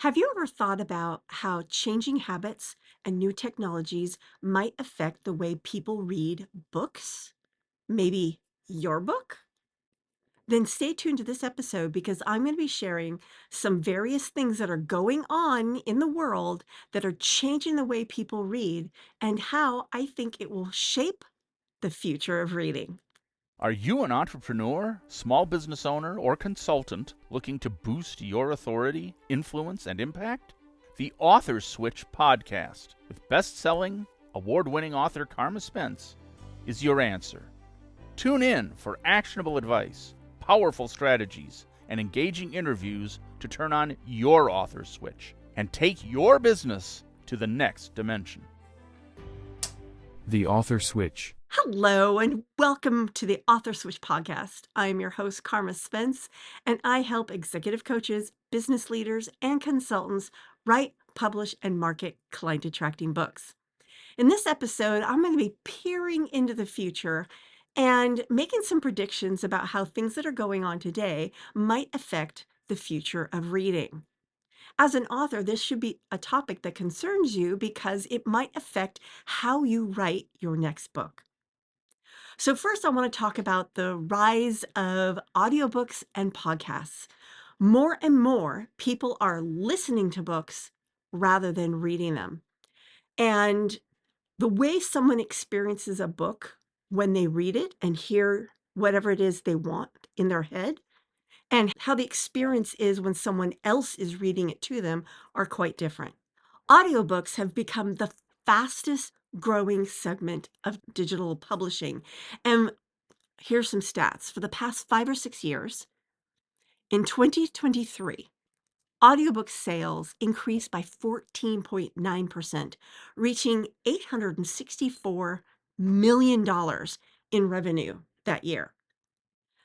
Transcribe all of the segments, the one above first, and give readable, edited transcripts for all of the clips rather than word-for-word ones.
Have you ever thought about how changing habits and new technologies might affect the way people read books? Maybe your book? Then stay tuned to this episode because I'm going to be sharing some various things that are going on in the world that are changing the way people read and how I think it will shape the future of reading. Are you an entrepreneur, small business owner, or consultant looking to boost your authority, influence, and impact? The Author Switch podcast with best-selling, award-winning author Carma Spence is your answer. Tune in for actionable advice, powerful strategies, and engaging interviews to turn on your author switch and take your business to the next dimension. The Author Switch. Hello, and welcome to the Author Switch podcast. I am your host, Carma Spence, and I help executive coaches, business leaders, and consultants write, publish, and market client attracting books. In this episode, I'm going to be peering into the future and making some predictions about how things that are going on today might affect the future of reading. As an author, this should be a topic that concerns you because it might affect how you write your next book. So, first, I want to talk about the rise of audiobooks and podcasts. More and more people are listening to books rather than reading them. And the way someone experiences a book when they read it and hear whatever it is they want in their head, and how the experience is when someone else is reading it to them are quite different. Audiobooks have become the fastest growing segment of digital publishing. And here's some stats. For the past 5 or 6 years, in 2023, audiobook sales increased by 14.9%, reaching $864 million in revenue that year.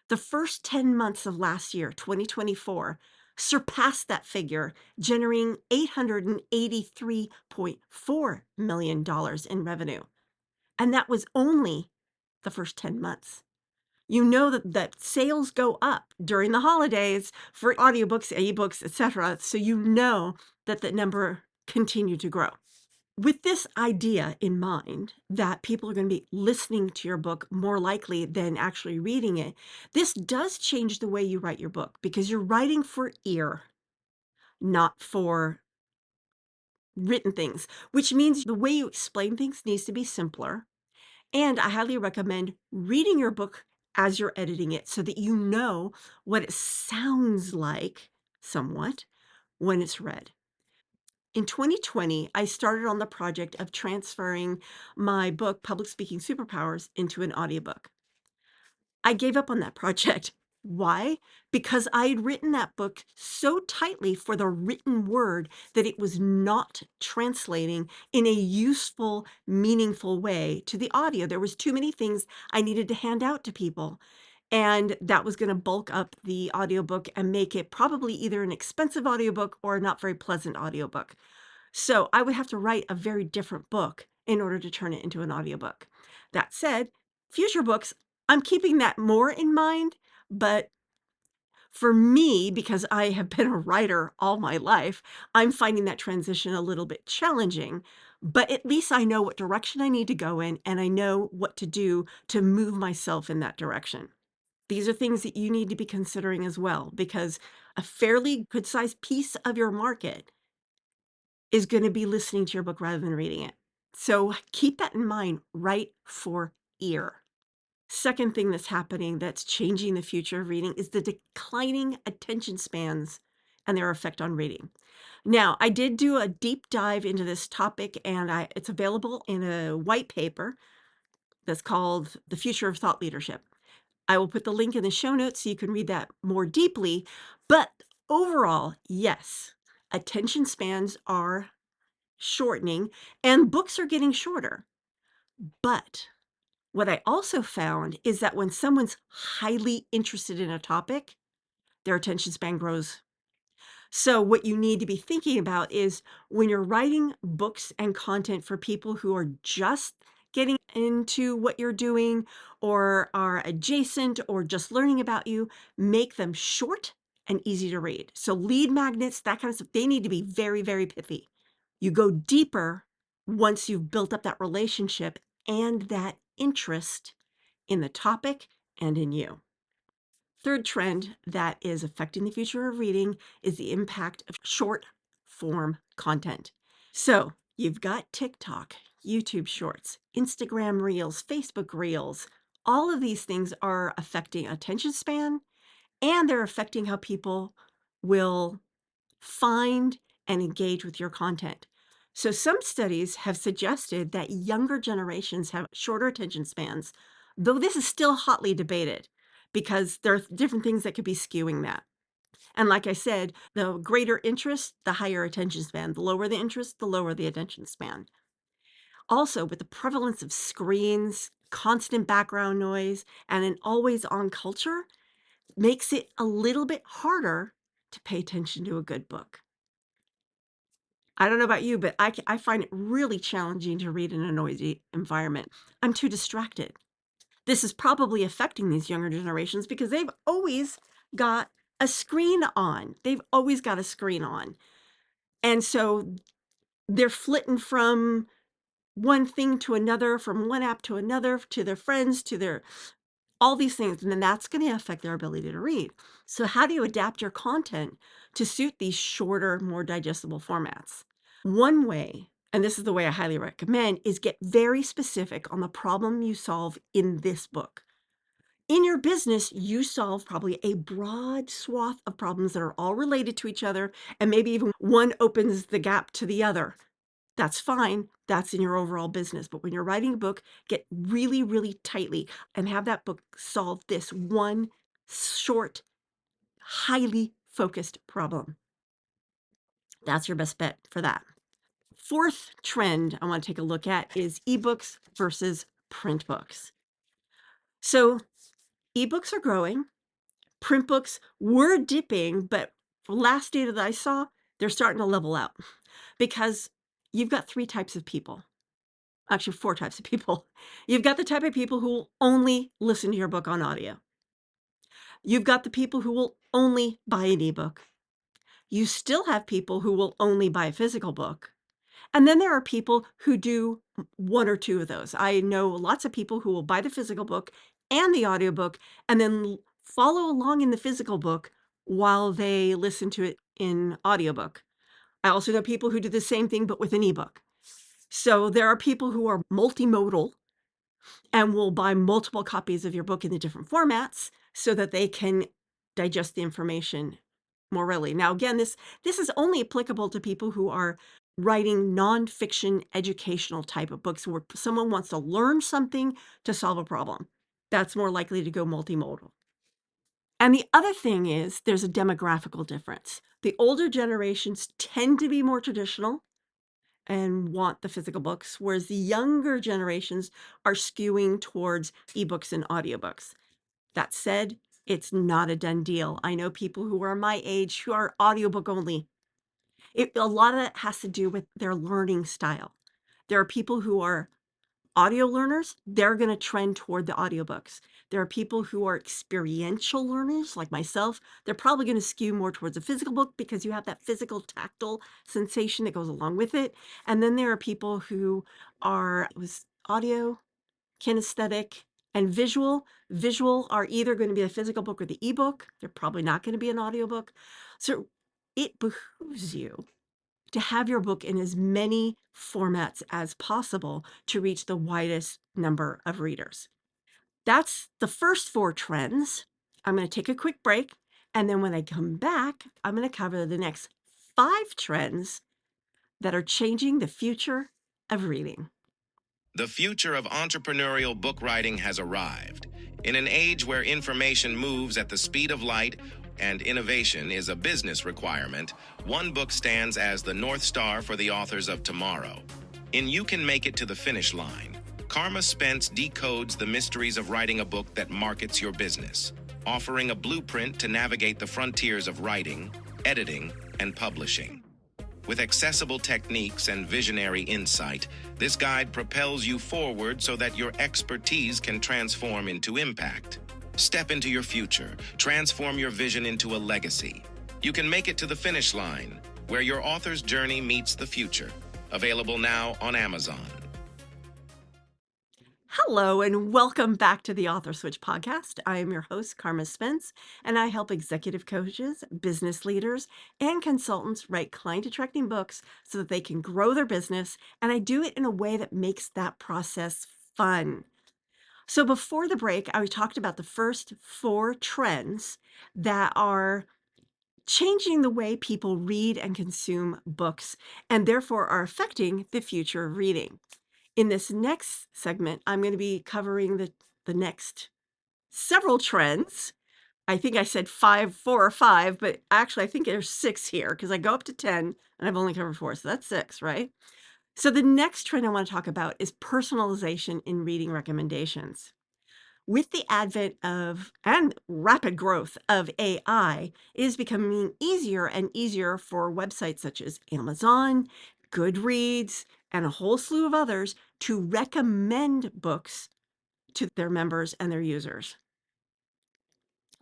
The first 10 months of last year, 2024, surpassed that figure, generating $883.4 million in revenue. And that was only the first 10 months. You know that sales go up during the holidays for audiobooks, ebooks, etc. So you know that the number continued to grow. With this idea in mind that people are going to be listening to your book more likely than actually reading it, this does change the way you write your book because you're writing for ear, not for written things, which means the way you explain things needs to be simpler. And I highly recommend reading your book as you're editing it so that you know what it sounds like somewhat when it's read. In 2020, I started on the project of transferring my book, Public Speaking Superpowers, into an audiobook. I gave up on that project. Why? Because I had written that book so tightly for the written word that it was not translating in a useful, meaningful way to the audio. There was too many things I needed to hand out to people. And that was going to bulk up the audiobook and make it probably either an expensive audiobook or a not very pleasant audiobook. So I would have to write a very different book in order to turn it into an audiobook. That said, future books, I'm keeping that more in mind, but for me, because I have been a writer all my life, I'm finding that transition a little bit challenging. But at least I know what direction I need to go in, and I know what to do to move myself in that direction. These are things that you need to be considering as well, because a fairly good sized piece of your market is going to be listening to your book rather than reading it. So keep that in mind, write for ear. Second thing that's happening that's changing the future of reading is the declining attention spans and their effect on reading. Now, I did do a deep dive into this topic, and it's available in a white paper that's called The Future of Thought Leadership. I will put the link in the show notes so you can read that more deeply. But overall, yes, attention spans are shortening and books are getting shorter. But what I also found is that when someone's highly interested in a topic, their attention span grows. So, what you need to be thinking about is when you're writing books and content for people who are just getting into what you're doing or are adjacent or just learning about you, make them short and easy to read. So lead magnets, that kind of stuff, they need to be very, very pithy. You go deeper once you've built up that relationship and that interest in the topic and in you. Third trend that is affecting the future of reading is the impact of short form content. So you've got TikTok, YouTube Shorts, Instagram Reels, Facebook Reels. All of these things are affecting attention span, and they're affecting how people will find and engage with your content. So some studies have suggested that younger generations have shorter attention spans, though this is still hotly debated because there are different things that could be skewing that. And like I said, the greater interest, the higher attention span. The lower the interest, the lower the attention span. Also, with the prevalence of screens, constant background noise, and an always on culture, makes it a little bit harder to pay attention to a good book. I don't know about you, but I find it really challenging to read in a noisy environment. I'm too distracted. This is probably affecting these younger generations because they've always got a screen on. They've always got a screen on. And so they're flitting from one thing to another, from one app to another, to their friends, to their all these things, and then that's going to affect their ability to read. So how do you adapt your content to suit these shorter, more digestible formats? One way, and this is the way I highly recommend, is get very specific on the problem you solve in this book. In your business, you solve probably a broad swath of problems that are all related to each other, and maybe even one opens the gap to the other. That's fine. That's in your overall business. But when you're writing a book, get really, really tightly and have that book solve this one short, highly focused problem. That's your best bet for that. Fourth trend I want to take a look at is ebooks versus print books. So ebooks are growing. Print books were dipping, but last data that I saw, they're starting to level out because you've got three types of people. Actually, four types of people. You've got the type of people who will only listen to your book on audio. You've got the people who will only buy an ebook. You still have people who will only buy a physical book. And then there are people who do one or two of those. I know lots of people who will buy the physical book and the audiobook and then follow along in the physical book while they listen to it in audiobook. I also know people who do the same thing but with an ebook. So there are people who are multimodal and will buy multiple copies of your book in the different formats so that they can digest the information more readily. Now, again, this is only applicable to people who are writing nonfiction educational type of books where someone wants to learn something to solve a problem. That's more likely to go multimodal. And the other thing is there's a demographical difference. The older generations tend to be more traditional and want the physical books, whereas the younger generations are skewing towards ebooks and audiobooks. That said, it's not a done deal. I know people who are my age who are audiobook only. A lot of that has to do with their learning style. There are people who are audio learners, they're going to trend toward the audiobooks. There are people who are experiential learners like myself. They're probably going to skew more towards a physical book because you have that physical tactile sensation that goes along with it. And then there are people who are audio, kinesthetic, and visual. Visual are either going to be a physical book or the ebook. They're probably not going to be an audiobook. So it behooves you to have your book in as many formats as possible to reach the widest number of readers. That's the first four trends. I'm going to take a quick break. And then when I come back, I'm going to cover the next five trends that are changing the future of reading. The future of entrepreneurial book writing has arrived. In an age where information moves at the speed of light and innovation is a business requirement, one book stands as the North Star for the authors of tomorrow. In You Can Make It to the Finish Line, Carma Spence decodes the mysteries of writing a book that markets your business, offering a blueprint to navigate the frontiers of writing, editing, and publishing. With accessible techniques and visionary insight, this guide propels you forward so that your expertise can transform into impact. Step into your future, transform your vision into a legacy, You can make it to the finish line, where your author's journey meets the future. Available now on Amazon. Hello, and welcome back to the Author Switch podcast. I am your host, Carma Spence, and I help executive coaches, business leaders, and consultants write client attracting books so that they can grow their business. And I do it in a way that makes that process fun. So, before the break, I talked about the first 4 trends that are changing the way people read and consume books, and therefore are affecting the future of reading. In this next segment, I'm going to be covering the next several trends. I think I said 4 or 5, but actually I think there's 6 here because I go up to 10 and I've only covered 4, so that's 6, right? So the next trend I want to talk about is personalization in reading recommendations. With the advent of and rapid growth of AI, it is becoming easier and easier for websites such as Amazon, Goodreads, and a whole slew of others to recommend books to their members and their users.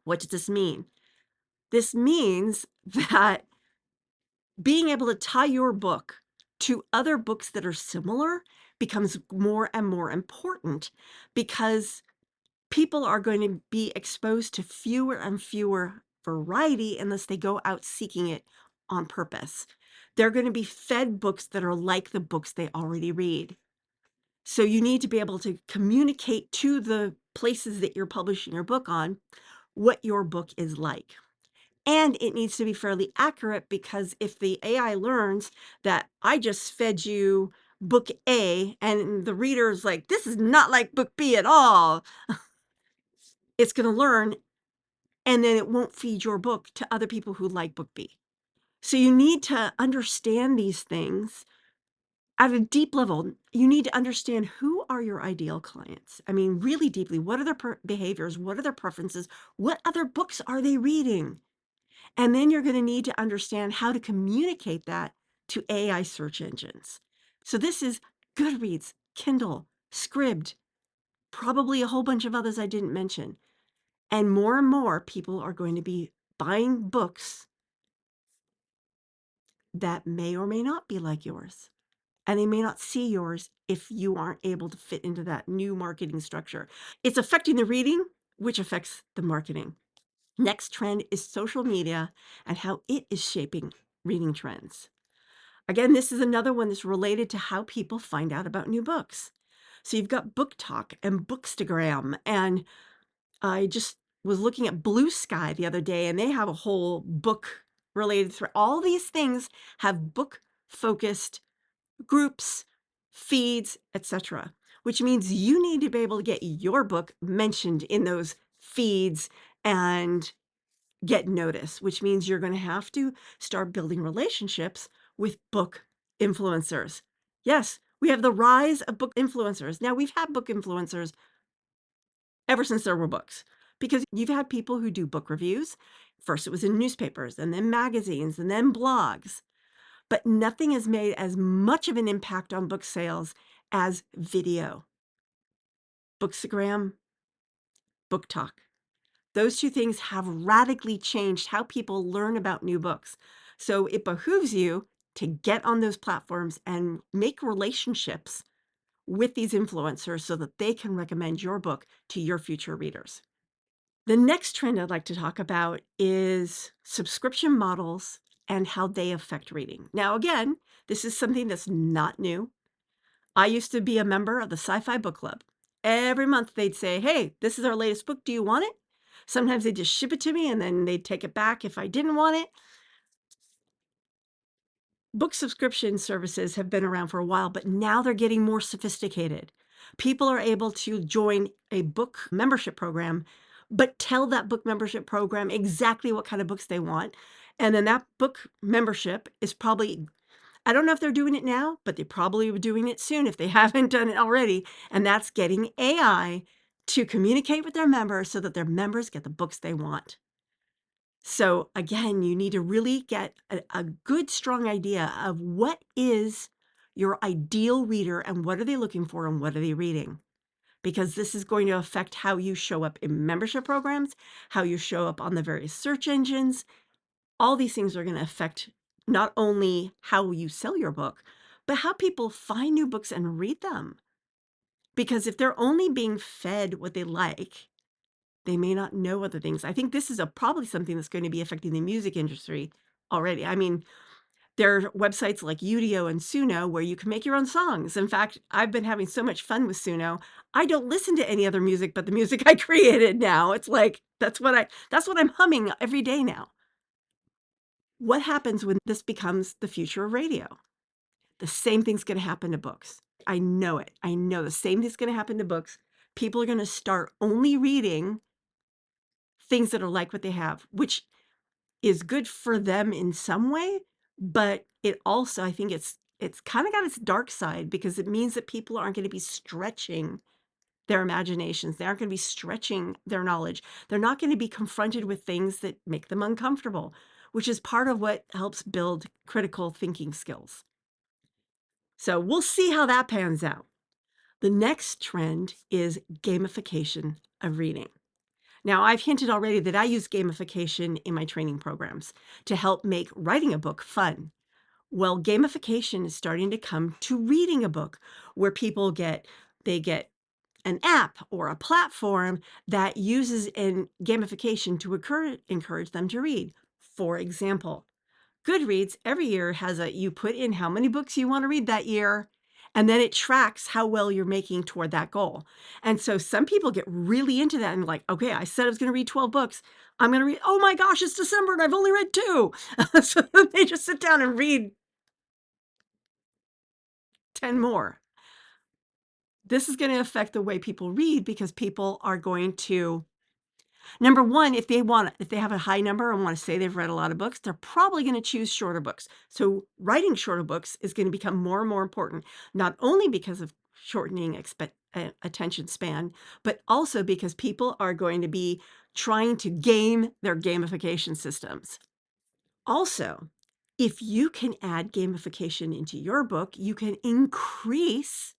What does this mean? This means that being able to tie your book to other books that are similar becomes more and more important because people are going to be exposed to fewer and fewer variety unless they go out seeking it on purpose. They're going to be fed books that are like the books they already read. So you need to be able to communicate to the places that you're publishing your book on what your book is like. And it needs to be fairly accurate because if the AI learns that I just fed you book A and the reader's like, this is not like book B at all, it's going to learn and then it won't feed your book to other people who like book B. So you need to understand these things at a deep level. You need to understand who are your ideal clients. I mean, really deeply, what are their behaviors? What are their preferences? What other books are they reading? And then you're going to need to understand how to communicate that to AI search engines. So this is Goodreads, Kindle, Scribd, probably a whole bunch of others I didn't mention. And more people are going to be buying books that may or may not be like yours. And they may not see yours if you aren't able to fit into that new marketing structure. It's affecting the reading, which affects the marketing. Next trend is social media and how it is shaping reading trends. Again, this is another one that's related to how people find out about new books. So you've got Book Talk and Bookstagram, and I just was looking at Blue Sky the other day, and they have a whole book related thread. All these things have book focused groups, feeds, etc., which means you need to be able to get your book mentioned in those feeds and get noticed, which means you're going to have to start building relationships with book influencers. Yes, we have the rise of book influencers. Now, we've had book influencers ever since there were books because you've had people who do book reviews. First, it was in newspapers, and then magazines, and then blogs. But nothing has made as much of an impact on book sales as video. Bookstagram, Book Talk. Those 2 things have radically changed how people learn about new books. So it behooves you to get on those platforms and make relationships with these influencers so that they can recommend your book to your future readers. The next trend I'd like to talk about is subscription models and how they affect reading. Now, again, this is something that's not new. I used to be a member of the Sci-Fi Book Club. Every month they'd say, hey, this is our latest book. Do you want it? Sometimes they'd just ship it to me and then they'd take it back if I didn't want it. Book subscription services have been around for a while, but now they're getting more sophisticated. People are able to join a book membership program, but tell that book membership program exactly what kind of books they want. And then that book membership is probably, I don't know if they're doing it now, but they probably were doing it soon if they haven't done it already. And that's getting AI to communicate with their members so that their members get the books they want. So again, you need to really get a good, strong idea of what is your ideal reader and what are they looking for and what are they reading? Because this is going to affect how you show up in membership programs, how you show up on the various search engines, All these things are going to affect not only how you sell your book, but how people find new books and read them. Because if they're only being fed what they like, they may not know other things. I think this is probably something that's going to be affecting the music industry already. I mean, there are websites like Udio and Suno where you can make your own songs. In fact, I've been having so much fun with Suno. I don't listen to any other music but the music I created now. It's like that's what I'm humming every day now. What happens when this becomes the future of radio? The same thing's going to happen to books. I know it. I know the same thing's going to happen to books. People are going to start only reading things that are like what they have, which is good for them in some way, but it also, I think it's kind of got its dark side because it means that people aren't going to be stretching their imaginations. They aren't going to be stretching their knowledge. They're not going to be confronted with things that make them uncomfortable, which is part of what helps build critical thinking skills. So we'll see how that pans out. The next trend is gamification of reading. Now, I've hinted already that I use gamification in my training programs to help make writing a book fun. Well, gamification is starting to come to reading a book where they get an app or a platform that uses in gamification to encourage them to read. For example, Goodreads every year has you put in how many books you want to read that year, and then it tracks how well you're making toward that goal. And so some people get really into that and like, okay, I said I was going to read 12 books. I'm going to read, oh my gosh, it's December and I've only read 2. So they just sit down and read 10 more. This is going to affect the way people read because people are going to, number one, if they have a high number and want to say they've read a lot of books, they're probably going to choose shorter books. So writing shorter books is going to become more and more important, not only because of shortening attention span, but also because people are going to be trying to game their gamification systems. Also, if you can add gamification into your book, you can increase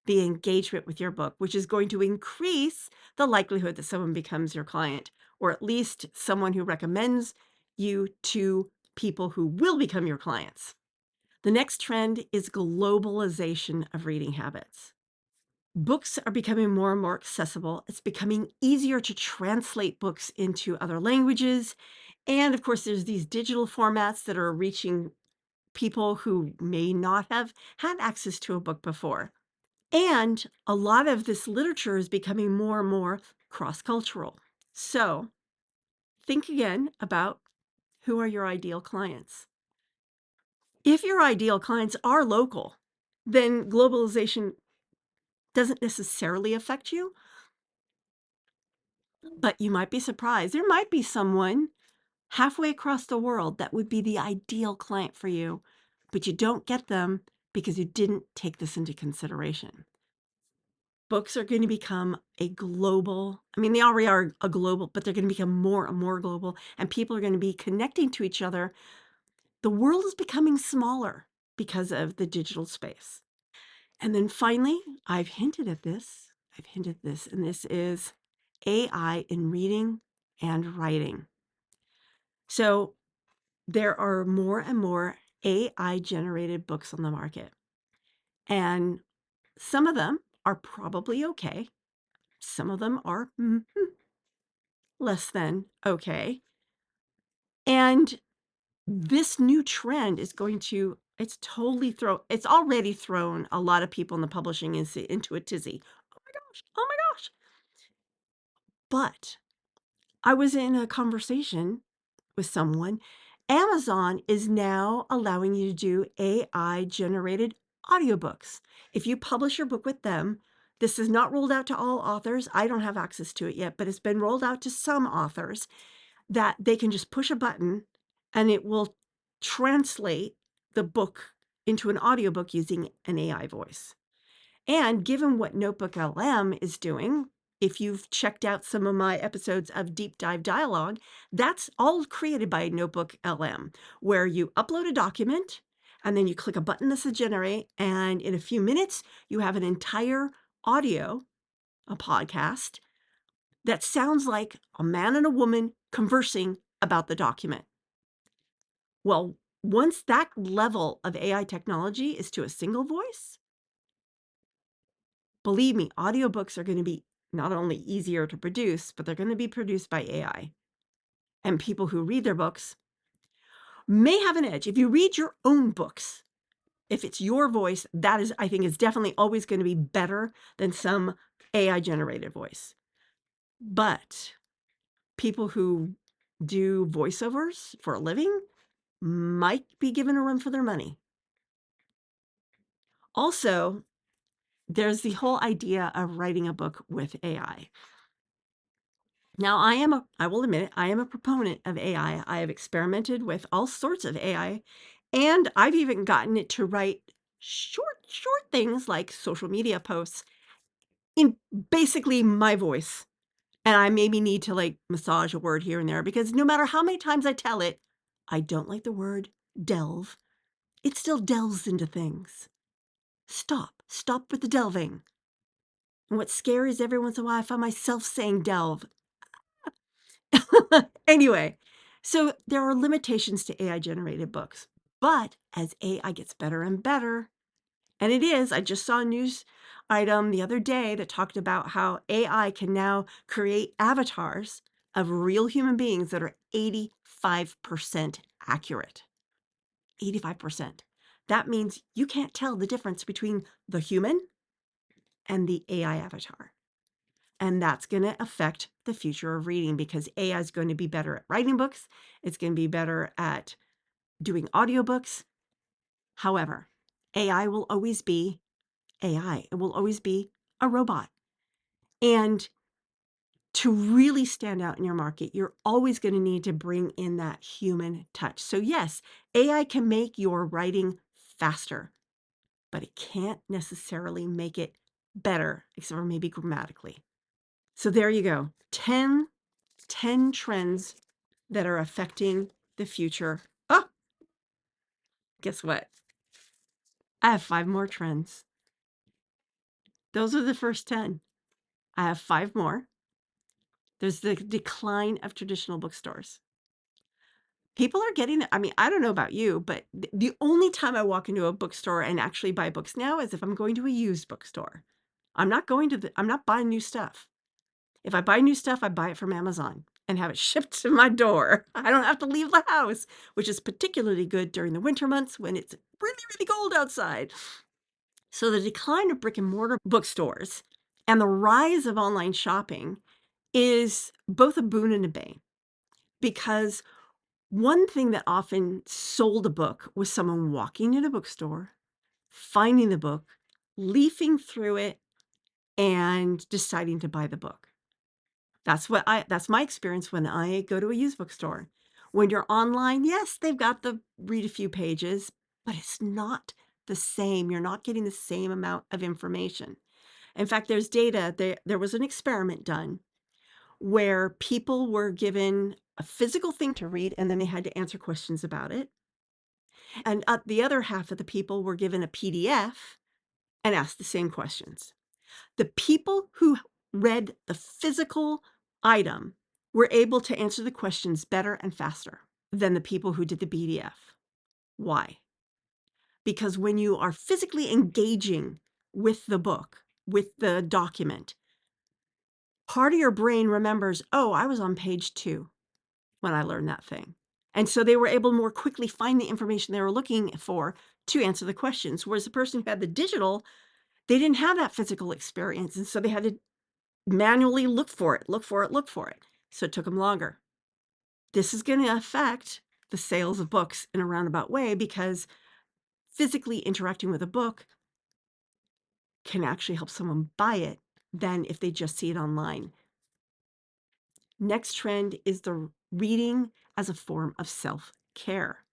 the engagement with your book, which is going to increase the likelihood that someone becomes your client, or at least someone who recommends you to people who will become your clients. The next trend is globalization of reading habits. Books are becoming more and more accessible. It's becoming easier to translate books into other languages. And of course, there's these digital formats that are reaching people who may not have had access to a book before. And a lot of this literature is becoming more and more cross-cultural. So think again about who are your ideal clients. If your ideal clients are local, then globalization doesn't necessarily affect you, but you might be surprised. There might be someone halfway across the world that would be the ideal client for you, but you don't get them because you didn't take this into consideration. Books are going to become a global, I mean, they already are a global, but they're going to become more and more global, and people are going to be connecting to each other. The world is becoming smaller because of the digital space. And then finally, I've hinted this, and this is AI in reading and writing. So there are more and more AI generated books on the market, and some of them are probably okay. Some of them are less than okay. And this new trend is going to, it's already thrown a lot of people in the publishing into a tizzy. Oh my gosh, oh my gosh. But I was in a conversation with someone. Amazon is now allowing you to do AI generated audiobooks. If you publish your book with them, this is not rolled out to all authors. I don't have access to it yet, but it's been rolled out to some authors that they can just push a button and it will translate the book into an audiobook using an AI voice. And given what Notebook LM is doing, if you've checked out some of my episodes of Deep Dive Dialogue, that's all created by Notebook LM, where you upload a document and then you click a button that says generate, and in a few minutes, you have an entire audio, a podcast, that sounds like a man and a woman conversing about the document. Well, once that level of AI technology is to a single voice, believe me, audiobooks are going to be not only easier to produce, but they're going to be produced by AI. And people who read their books may have an edge. If you read your own books, if it's your voice, that is, I think, is definitely always going to be better than some AI generated voice. But people who do voiceovers for a living might be given a run for their money. Also, there's the whole idea of writing a book with AI. Now, I will admit it, I am a proponent of AI. I have experimented with all sorts of AI, and I've even gotten it to write short things like social media posts in basically my voice. And I maybe need to like massage a word here and there because no matter how many times I tell it, I don't like the word delve. It still delves into things. Stop with the delving. And what's scary is every once in a while I find myself saying delve. Anyway, so there are limitations to AI generated books, but as AI gets better and better, and it is, I just saw a news item the other day that talked about how AI can now create avatars of real human beings that are 85% accurate. 85%. That means you can't tell the difference between the human and the AI avatar. And that's going to affect the future of reading because AI is going to be better at writing books. It's going to be better at doing audiobooks. However, AI will always be AI. It will always be a robot. And to really stand out in your market, you're always going to need to bring in that human touch. So yes, AI can make your writing faster, but it can't necessarily make it better, except for maybe grammatically. So there you go. 10 trends that are affecting the future. Oh, guess what? I have 5 more trends. Those are the first 10. I have 5 more. There's the decline of traditional bookstores. People are getting I mean, I don't know about you, but the only time I walk into a bookstore and actually buy books now is if I'm going to a used bookstore. I'm not buying new stuff. If I buy new stuff, I buy it from Amazon and have it shipped to my door. I don't have to leave the house, which is particularly good during the winter months when it's really cold outside. So the decline of brick and mortar bookstores and the rise of online shopping is both a boon and a bane because one thing that often sold a book was someone walking in a bookstore, finding the book, leafing through it, and deciding to buy the book. That's my experience when I go to a used bookstore. When you're online, yes, they've got the read a few pages, but it's not the same. You're not getting the same amount of information. In fact, there's data. There was an experiment done where people were given a physical thing to read and then they had to answer questions about it. And the other half of the people were given a PDF and asked the same questions. The people who read the physical item were able to answer the questions better and faster than the people who did the PDF. Why? Because when you are physically engaging with the book, with the document, part of your brain remembers, oh, I was on page 2 when I learned that thing. And so they were able to more quickly find the information they were looking for to answer the questions. Whereas the person who had the digital, they didn't have that physical experience. And so they had to manually look for it. So it took them longer. This is going to affect the sales of books in a roundabout way because physically interacting with a book can actually help someone buy it than if they just see it online. Next trend is the reading as a form of self-care.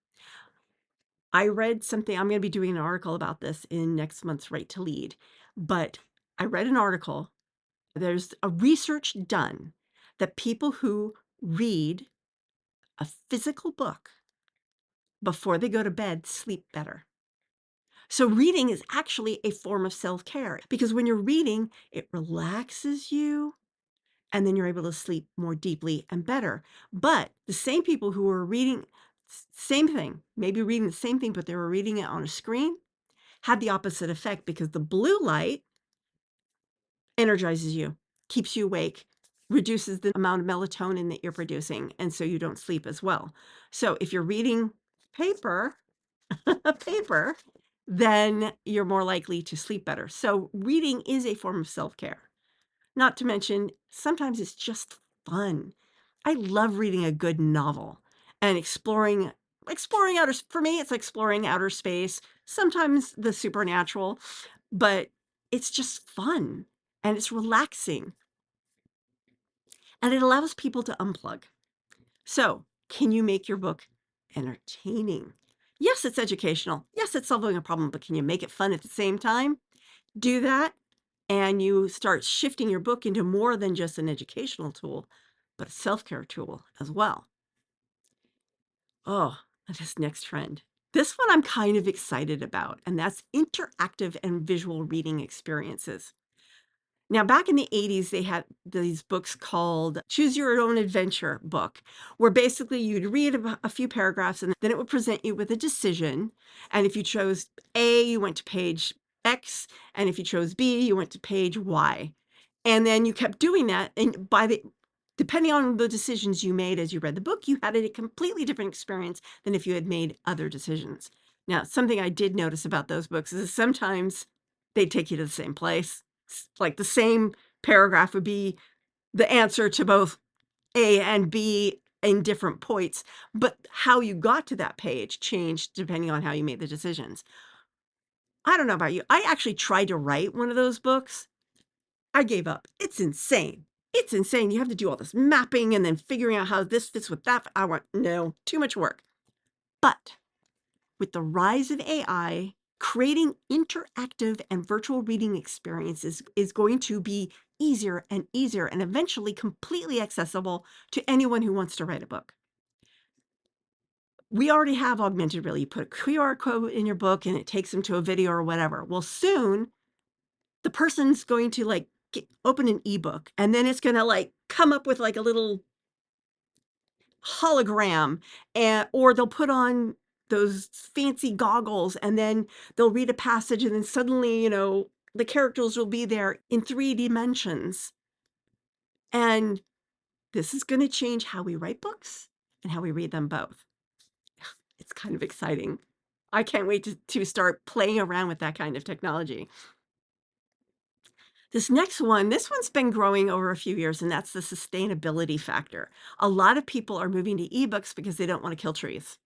I read something, I'm going to be doing an article about this in next month's Right to Lead, but I read an article. There's a research done that people who read a physical book before they go to bed sleep better. So reading is actually a form of self-care because when you're reading, it relaxes you and then you're able to sleep more deeply and better. But the same people who are reading Same thing, maybe reading the same thing, but they were reading it on a screen, had the opposite effect because the blue light energizes you, keeps you awake, reduces the amount of melatonin that you're producing, and so you don't sleep as well. So if you're reading paper, paper, then you're more likely to sleep better. So reading is a form of self-care. Not to mention, sometimes it's just fun. I love reading a good novel and exploring outer for me, it's exploring outer space, sometimes the supernatural, but it's just fun and it's relaxing and it allows people to unplug. So, can you make your book entertaining? Yes, it's educational. Yes, it's solving a problem, but can you make it fun at the same time? Do that, and you start shifting your book into more than just an educational tool, but a self-care tool as well. Oh, this next trend. This one I'm kind of excited about, and that's interactive and visual reading experiences. Now, back in the 80s, they had these books called Choose Your Own Adventure book, where basically you'd read a few paragraphs and then it would present you with a decision. And if you chose A, you went to page X, and if you chose B, you went to page Y. And then you kept doing that. And depending on the decisions you made as you read the book, you had a completely different experience than if you had made other decisions. Now, something I did notice about those books is sometimes they take you to the same place. Like the same paragraph would be the answer to both A and B in different points, but how you got to that page changed depending on how you made the decisions. I don't know about you. I actually tried to write one of those books. I gave up. It's insane. It's insane. You have to do all this mapping and then figuring out how this fits with that. I went, no, too much work. But with the rise of AI, creating interactive and virtual reading experiences is going to be easier and easier and eventually completely accessible to anyone who wants to write a book. We already have augmented reality. You put a QR code in your book and it takes them to a video or whatever. Well, soon the person's going to open an ebook and then it's going to come up with like a little hologram, or they'll put on those fancy goggles and then they'll read a passage and then suddenly, the characters will be there in 3 dimensions. And this is going to change how we write books and how we read them both. It's kind of exciting. I can't wait to start playing around with that kind of technology. This one's been growing over a few years, and that's the sustainability factor. A lot of people are moving to ebooks because they don't want to kill trees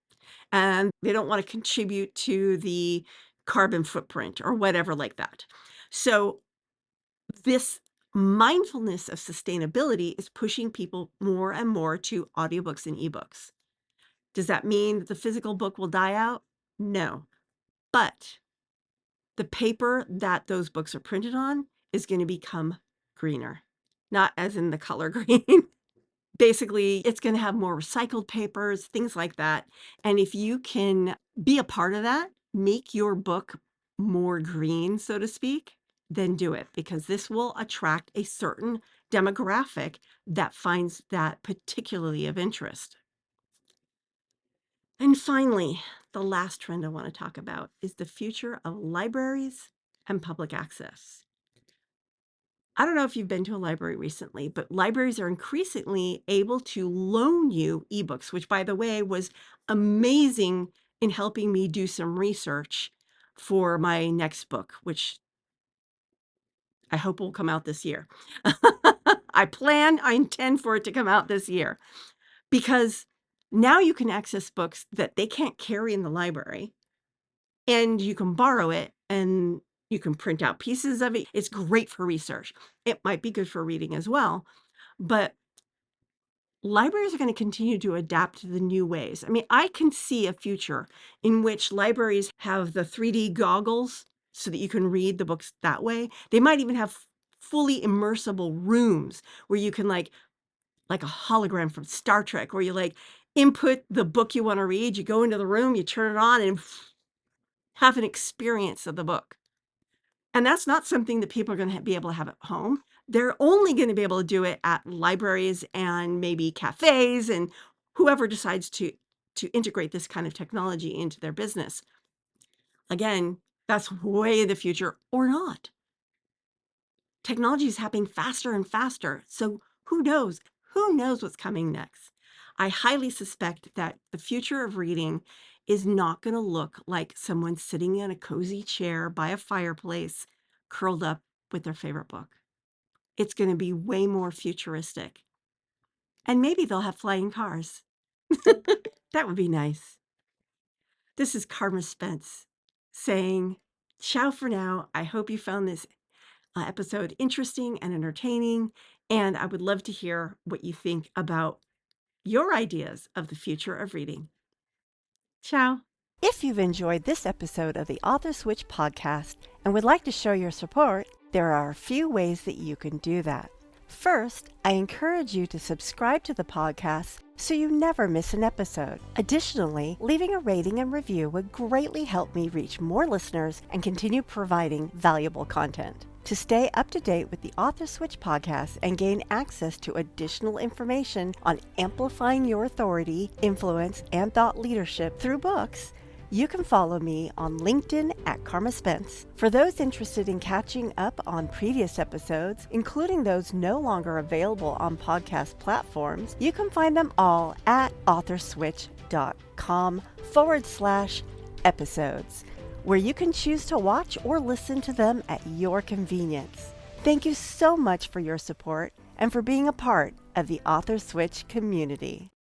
and they don't want to contribute to the carbon footprint or whatever like that. So this mindfulness of sustainability is pushing people more and more to audiobooks and ebooks. Does that mean that the physical book will die out? No. But the paper that those books are printed on is going to become greener, not as in the color green. Basically, it's going to have more recycled papers, things like that. And if you can be a part of that, make your book more green, so to speak, then do it because this will attract a certain demographic that finds that particularly of interest. And finally, the last trend I want to talk about is the future of libraries and public access. I don't know if you've been to a library recently, but libraries are increasingly able to loan you ebooks, which, by the way, was amazing in helping me do some research for my next book, which I hope will come out this year. I intend for it to come out this year because now you can access books that they can't carry in the library and you can borrow it and you can print out pieces of it. It's great for research. It might be good for reading as well, but libraries are going to continue to adapt to the new ways. I mean, I can see a future in which libraries have the 3D goggles so that you can read the books that way. They might even have fully immersible rooms where you can like a hologram from Star Trek, where you input the book you want to read, you go into the room, you turn it on and have an experience of the book. And that's not something that people are going to be able to have at home. They're only going to be able to do it at libraries and maybe cafes and whoever decides to to integrate this kind of technology into their business. Again, that's way in the future or not. Technology is happening faster and faster. So who knows? Who knows what's coming next? I highly suspect that the future of reading is not going to look like someone sitting in a cozy chair by a fireplace, curled up with their favorite book. It's going to be way more futuristic. And maybe they'll have flying cars. That would be nice. This is Carma Spence saying, ciao for now. I hope you found this episode interesting and entertaining. And I would love to hear what you think about your ideas of the future of reading. Ciao. If you've enjoyed this episode of the Author Switch podcast and would like to show your support, there are a few ways that you can do that. First, I encourage you to subscribe to the podcast so you never miss an episode. Additionally, leaving a rating and review would greatly help me reach more listeners and continue providing valuable content. To stay up to date with the Author Switch podcast and gain access to additional information on amplifying your authority, influence, and thought leadership through books, you can follow me on LinkedIn at Carma Spence. For those interested in catching up on previous episodes, including those no longer available on podcast platforms, you can find them all at authorswitch.com/episodes, where you can choose to watch or listen to them at your convenience. Thank you so much for your support and for being a part of the Author Switch community.